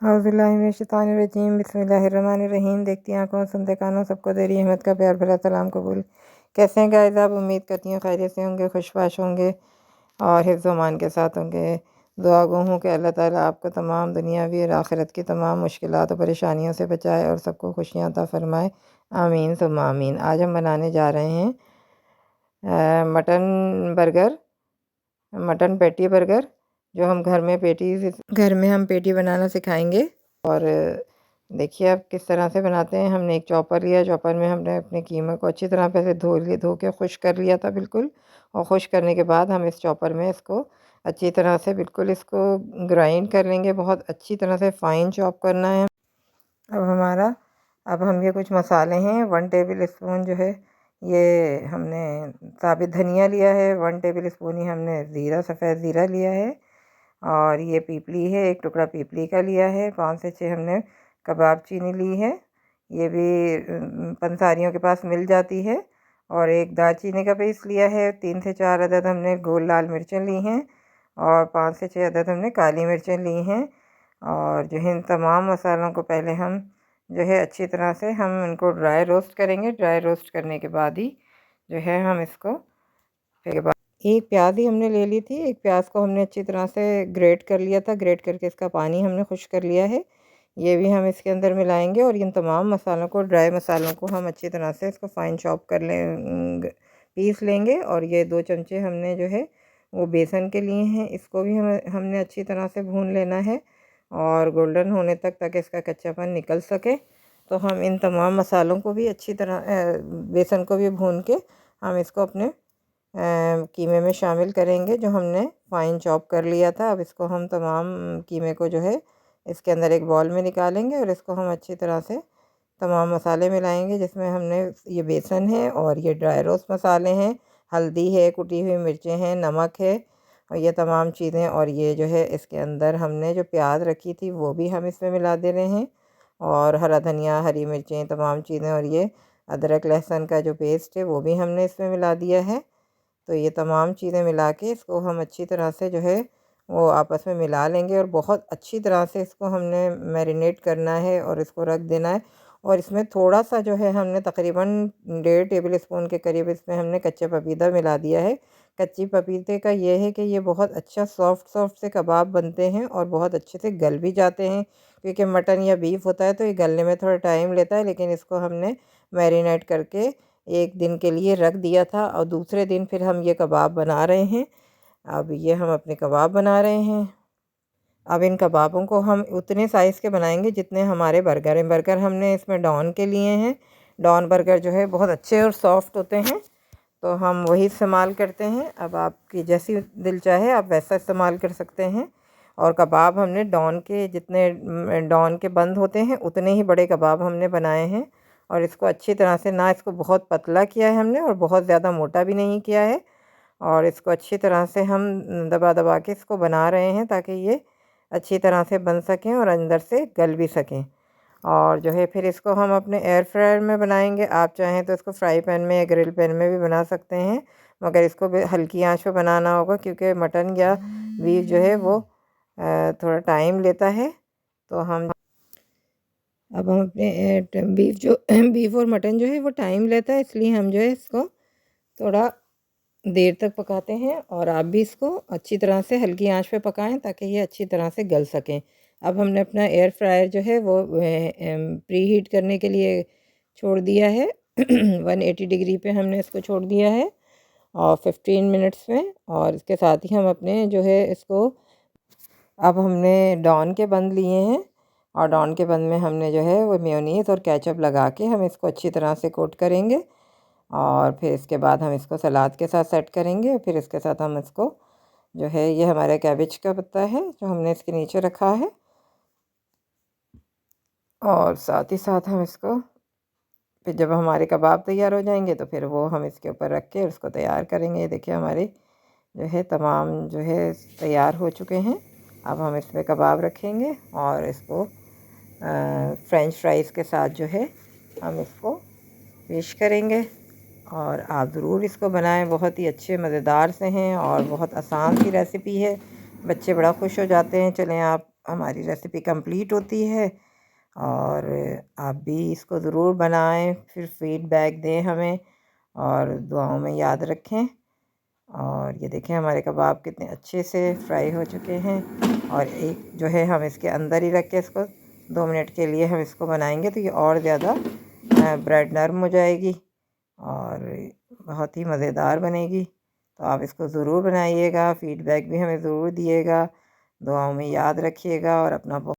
औज़ुबिल्लाहिमिनश्शैतानिर्रजीम बिस्मिल्लाहिर्रहमानिर्रहीम। देखती आंखों सुनते कानों सबको दे रही अहमद का प्यार भरा सलाम कबूल। कैसे हैं गाइस आप? उम्मीद करती हूँ खैरियत से होंगे, खुशबाश होंगे और हिफ्ज़ व अमान के साथ होंगे। दुआ गो हूँ कि अल्लाह ताला आपको तमाम दुनियावी और आखिरत की तमाम मुश्किलात और परेशानियों से बचाए और सबको खुशियाँ अता फ़रमाए। आमीन सुम्मा आमीन। आज हम बनाने जा रहे हैं mutton burger, mutton patty burger, जो हम घर में हम पैटी बनाना सिखाएंगे। और देखिए आप किस तरह से बनाते हैं। हमने एक चॉपर लिया, चॉपर में हमने अपने कीमा को अच्छी तरह पहले धो के खुश कर लिया था बिल्कुल। और खुश करने के बाद हम इस चॉपर में इसको अच्छी तरह से बिल्कुल इसको ग्राइंड कर लेंगे। बहुत अच्छी तरह से फ़ाइन चॉप करना है। अब हम ये कुछ मसाले हैं। 1 टेबल स्पून जो है ये हमने साबित धनिया लिया है। 1 टेबल स्पून ही हमने ज़ीरा, सफ़ेद ज़ीरा लिया है। और ये पीपली है, एक टुकड़ा पीपली का लिया है। 5 से 6 हमने कबाब चीनी ली है, ये भी पंसारियों के पास मिल जाती है। और एक दालचीनी का पीस लिया है। 3 से 4 अदद हमने गोल लाल मिर्चें ली हैं और 5 से 6 अदद हमने काली मिर्चें ली हैं। और जो है इन तमाम मसालों को पहले हम जो है अच्छी तरह से हम इनको ड्राई रोस्ट करेंगे। ड्राई रोस्ट करने के बाद ही जो है हम इसको फिर एक प्याज ही हमने ले ली थी। एक प्याज को हमने अच्छी तरह से ग्रेट कर लिया था। ग्रेट करके इसका पानी हमने खुश कर लिया है, ये भी हम इसके अंदर मिलाएंगे। और इन तमाम मसालों को, ड्राई मसालों को हम अच्छी तरह से इसको फ़ाइन चॉप कर लें, पीस लेंगे। और ये 2 चमचे हमने जो है वो बेसन के लिए हैं, इसको भी हमने अच्छी तरह से भून लेना है और गोल्डन होने तक, ताकि इसका कच्चापन निकल सके। तो हम इन तमाम मसालों को भी अच्छी तरह बेसन को भी भून के हम इसको अपने कीमे में शामिल करेंगे, जो हमने फ़ाइन चॉप कर लिया था। अब इसको हम तमाम कीमे को जो है इसके अंदर एक बॉल में निकालेंगे और इसको हम अच्छी तरह से तमाम मसाले मिलाएंगे, जिसमें हमने ये बेसन है और ये ड्राई रोस्ट मसाले हैं, हल्दी है, कुटी हुई मिर्चें हैं, नमक है और ये तमाम चीज़ें। और ये जो है इसके अंदर हमने जो प्याज रखी थी वो भी हम इसमें मिला दे रहे हैं, और हरा धनिया, हरी मिर्चें, तमाम चीज़ें। और ये अदरक लहसुन का जो पेस्ट है वो भी हमने इसमें मिला दिया है। तो ये तमाम चीज़ें मिला के इसको हम अच्छी तरह से जो है वो आपस में मिला लेंगे। और बहुत अच्छी तरह से इसको हमने मैरिनेट करना है और इसको रख देना है। और इसमें थोड़ा सा जो है हमने तकरीबन 1.5 टेबल स्पून के करीब इसमें हमने कच्चा पपीता मिला दिया है। कच्ची पपीते का ये है कि ये बहुत अच्छा सॉफ्ट से कबाब बनते हैं और बहुत अच्छे से गल भी जाते हैं, क्योंकि मटन या बीफ होता है तो ये गलने में थोड़ा टाइम लेता है। लेकिन इसको हमने मैरिनेट करके 1 दिन के लिए रख दिया था और दूसरे दिन फिर हम ये कबाब बना रहे हैं। अब ये हम अपने कबाब बना रहे हैं। अब इन कबाबों को हम उतने साइज़ के बनाएंगे जितने हमारे बर्गर हैं। बर्गर हमने इसमें डॉन के लिए हैं। डॉन बर्गर जो है बहुत अच्छे और सॉफ्ट होते हैं, तो हम वही इस्तेमाल करते हैं। अब आपकी जैसी दिल चाहे आप वैसा इस्तेमाल कर सकते हैं। और कबाब हमने डॉन के जितने डॉन के बंद होते हैं उतने ही बड़े कबाब हमने बनाए हैं। और इसको अच्छी तरह से, ना इसको बहुत पतला किया है हमने और बहुत ज़्यादा मोटा भी नहीं किया है। और इसको अच्छी तरह से हम दबा दबा के इसको बना रहे हैं, ताकि ये अच्छी तरह से बन सकें और अंदर से गल भी सकें। और जो है फिर इसको हम अपने एयर फ्रायर में बनाएंगे। आप चाहें तो इसको फ्राई पैन में या ग्रिल पैन में भी बना सकते हैं, मगर इसको भी हल्की आंच पे बनाना होगा, क्योंकि मटन या बीफ जो है वो थोड़ा टाइम लेता है। तो हम अब हम अपने बीफ और मटन जो है वो टाइम लेता है, इसलिए हम जो है इसको थोड़ा देर तक पकाते हैं। और आप भी इसको अच्छी तरह से हल्की आंच पे पकाएं, ताकि ये अच्छी तरह से गल सकें। अब हमने अपना एयर फ्रायर जो है वो प्री हीट करने के लिए छोड़ दिया है। 180 डिग्री पे हमने इसको छोड़ दिया है और 15 मिनट्स में। और इसके साथ ही हम अपने जो है इसको, अब हमने डॉन के बंद लिए हैं और डॉन के बंद में हमने जो है वो मेयोनीज़ और केचप लगा के हम इसको अच्छी तरह से कोट करेंगे। और फिर इसके बाद हम इसको सलाद के साथ सेट करेंगे। और फिर इसके साथ हम इसको जो है, ये हमारे कैबेज का पत्ता है जो हमने इसके नीचे रखा है। और साथ ही साथ हम इसको फिर जब हमारे कबाब तैयार हो जाएंगे तो फिर वो हम इसके ऊपर रख के उसको तैयार करेंगे। ये देखिए हमारे जो है तमाम जो है तैयार हो चुके हैं। अब हम इसमें कबाब रखेंगे और इसको फ्रेंच फ्राइज़ के साथ जो है हम इसको पेश करेंगे। और आप ज़रूर इसको बनाएं, बहुत ही अच्छे मज़ेदार से हैं और बहुत आसान सी रेसिपी है, बच्चे बड़ा खुश हो जाते हैं। चलें आप हमारी रेसिपी कंप्लीट होती है। और आप भी इसको ज़रूर बनाएं, फिर फीडबैक दें हमें और दुआओं में याद रखें। और ये देखें हमारे कबाब कितने अच्छे से फ्राई हो चुके हैं। और एक जो है हम इसके अंदर ही रख के इसको 2 मिनट के लिए हम इसको बनाएंगे तो ये और ज़्यादा ब्रेड नरम हो जाएगी और बहुत ही मज़ेदार बनेगी। तो आप इसको ज़रूर बनाइएगा, फ़ीडबैक भी हमें ज़रूर दिएगा, दुआओं में याद रखिएगा और अपना